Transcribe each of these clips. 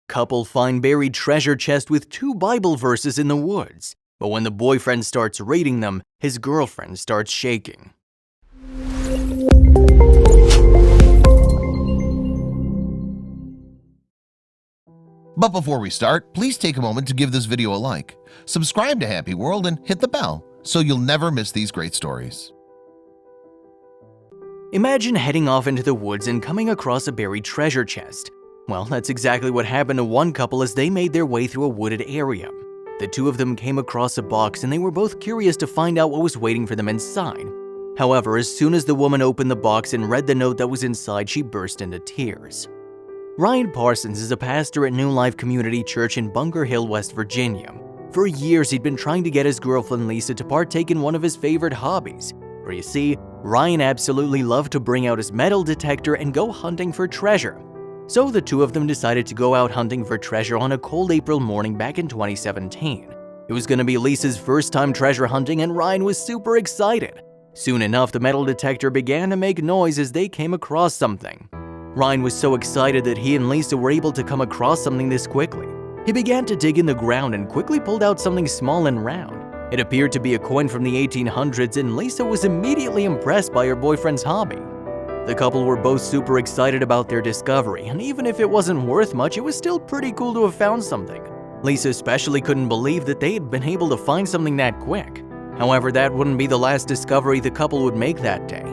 Couple find buried treasure chest with 2 Bible verses in the woods. But when the boyfriend starts reading them, his girlfriend starts shaking. But before we start, please take a moment to give this video a like, subscribe to Happy World, and hit the bell so you'll never miss these great stories. Imagine heading off into the woods and coming across a buried treasure chest. Well, that's exactly what happened to one couple as they made their way through a wooded area. The 2 of them came across a box and they were both curious to find out what was waiting for them inside. However, as soon as the woman opened the box and read the note that was inside, she burst into tears. Ryan Parsons is a pastor at New Life Community Church in Bunker Hill, West Virginia. For years, he'd been trying to get his girlfriend Lisa to partake in one of his favorite hobbies. For you see, Ryan absolutely loved to bring out his metal detector and go hunting for treasure. So the 2 of them decided to go out hunting for treasure on a cold April morning back in 2017. It was going to be Lisa's first time treasure hunting and Ryan was super excited. Soon enough, the metal detector began to make noise as they came across something. Ryan was so excited that he and Lisa were able to come across something this quickly. He began to dig in the ground and quickly pulled out something small and round. It appeared to be a coin from the 1800s and Lisa was immediately impressed by her boyfriend's hobby. The couple were both super excited about their discovery, and even if it wasn't worth much, it was still pretty cool to have found something. Lisa especially couldn't believe that they had been able to find something that quick. However, that wouldn't be the last discovery the couple would make that day.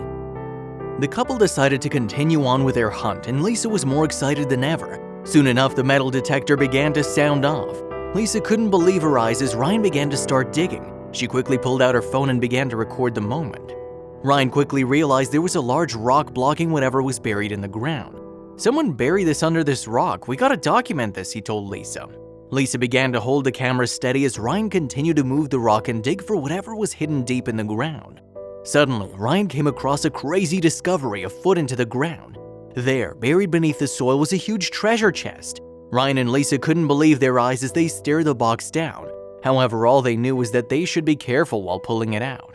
The couple decided to continue on with their hunt, and Lisa was more excited than ever. Soon enough, the metal detector began to sound off. Lisa couldn't believe her eyes as Ryan began to start digging. She quickly pulled out her phone and began to record the moment. Ryan quickly realized there was a large rock blocking whatever was buried in the ground. "Someone buried this under this rock. We gotta document this," he told Lisa. Lisa began to hold the camera steady as Ryan continued to move the rock and dig for whatever was hidden deep in the ground. Suddenly, Ryan came across a crazy discovery a foot into the ground. There, buried beneath the soil, was a huge treasure chest. Ryan and Lisa couldn't believe their eyes as they stared the box down. However, all they knew was that they should be careful while pulling it out.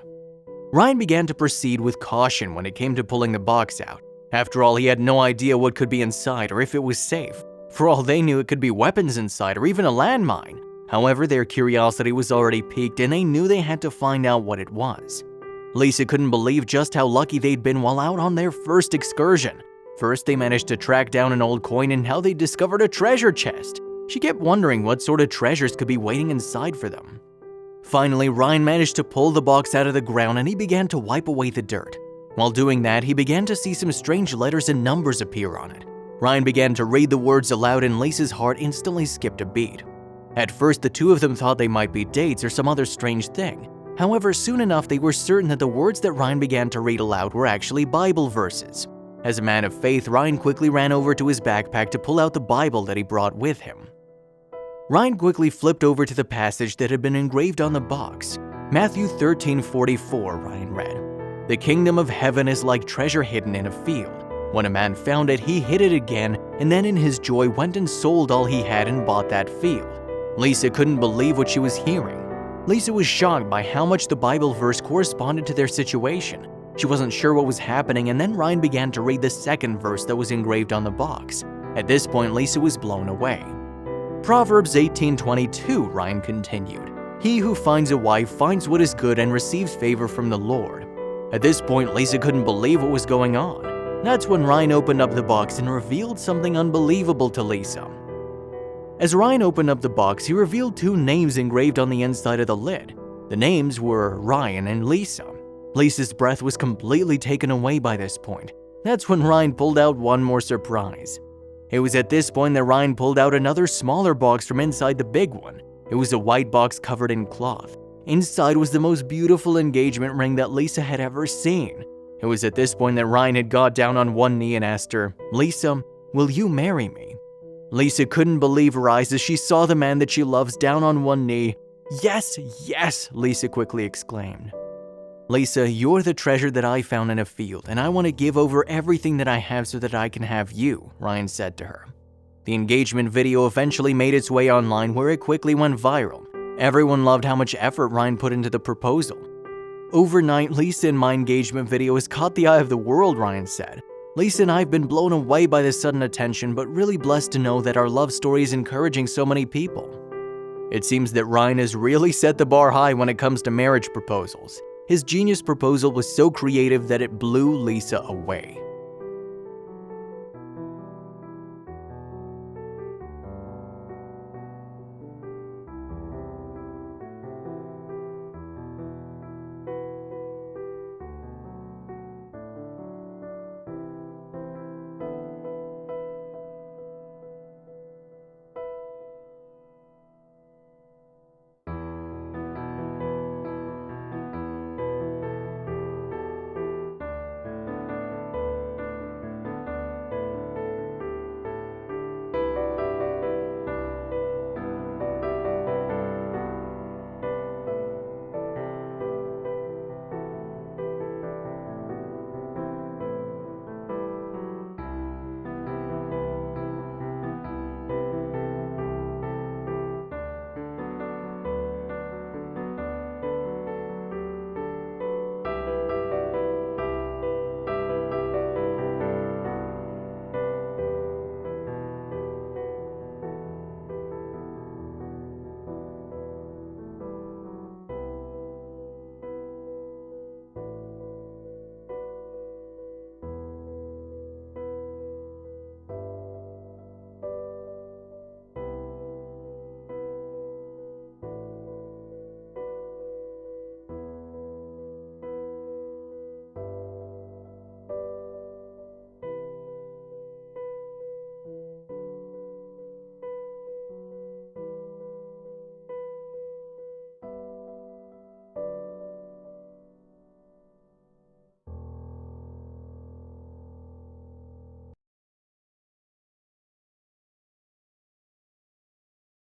Ryan began to proceed with caution when it came to pulling the box out. After all, he had no idea what could be inside or if it was safe. For all they knew, it could be weapons inside or even a landmine. However, their curiosity was already piqued and they knew they had to find out what it was. Lisa couldn't believe just how lucky they'd been while out on their first excursion. First, they managed to track down an old coin and now they discovered a treasure chest. She kept wondering what sort of treasures could be waiting inside for them. Finally, Ryan managed to pull the box out of the ground and he began to wipe away the dirt. While doing that, he began to see some strange letters and numbers appear on it. Ryan began to read the words aloud and Lisa's heart instantly skipped a beat. At first, the 2 of them thought they might be dates or some other strange thing. However, soon enough, they were certain that the words that Ryan began to read aloud were actually Bible verses. As a man of faith, Ryan quickly ran over to his backpack to pull out the Bible that he brought with him. Ryan quickly flipped over to the passage that had been engraved on the box. Matthew 13:44, Ryan read, "The kingdom of heaven is like treasure hidden in a field. When a man found it, he hid it again, and then in his joy went and sold all he had and bought that field." Lisa couldn't believe what she was hearing. Lisa was shocked by how much the Bible verse corresponded to their situation. She wasn't sure what was happening, and then Ryan began to read the second verse that was engraved on the box. At this point, Lisa was blown away. Proverbs 18:22, Ryan continued, "He who finds a wife finds what is good and receives favor from the Lord." At this point, Lisa couldn't believe what was going on. That's when Ryan opened up the box and revealed something unbelievable to Lisa. As Ryan opened up the box, he revealed 2 names engraved on the inside of the lid. The names were Ryan and Lisa. Lisa's breath was completely taken away by this point. That's when Ryan pulled out one more surprise. It was at this point that Ryan pulled out another smaller box from inside the big one. It was a white box covered in cloth. Inside was the most beautiful engagement ring that Lisa had ever seen. It was at this point that Ryan had got down on one knee and asked her, "Lisa, will you marry me?" Lisa couldn't believe her eyes as she saw the man that she loves down on one knee. "Yes, yes," Lisa quickly exclaimed. "Lisa, you're the treasure that I found in a field, and I want to give over everything that I have so that I can have you," Ryan said to her. The engagement video eventually made its way online where it quickly went viral. Everyone loved how much effort Ryan put into the proposal. "Overnight, Lisa in my engagement video has caught the eye of the world," Ryan said. Lisa and I have been blown away by this sudden attention, but really blessed to know that our love story is encouraging so many people. It seems that Ryan has really set the bar high when it comes to marriage proposals. His genius proposal was so creative that it blew Lisa away.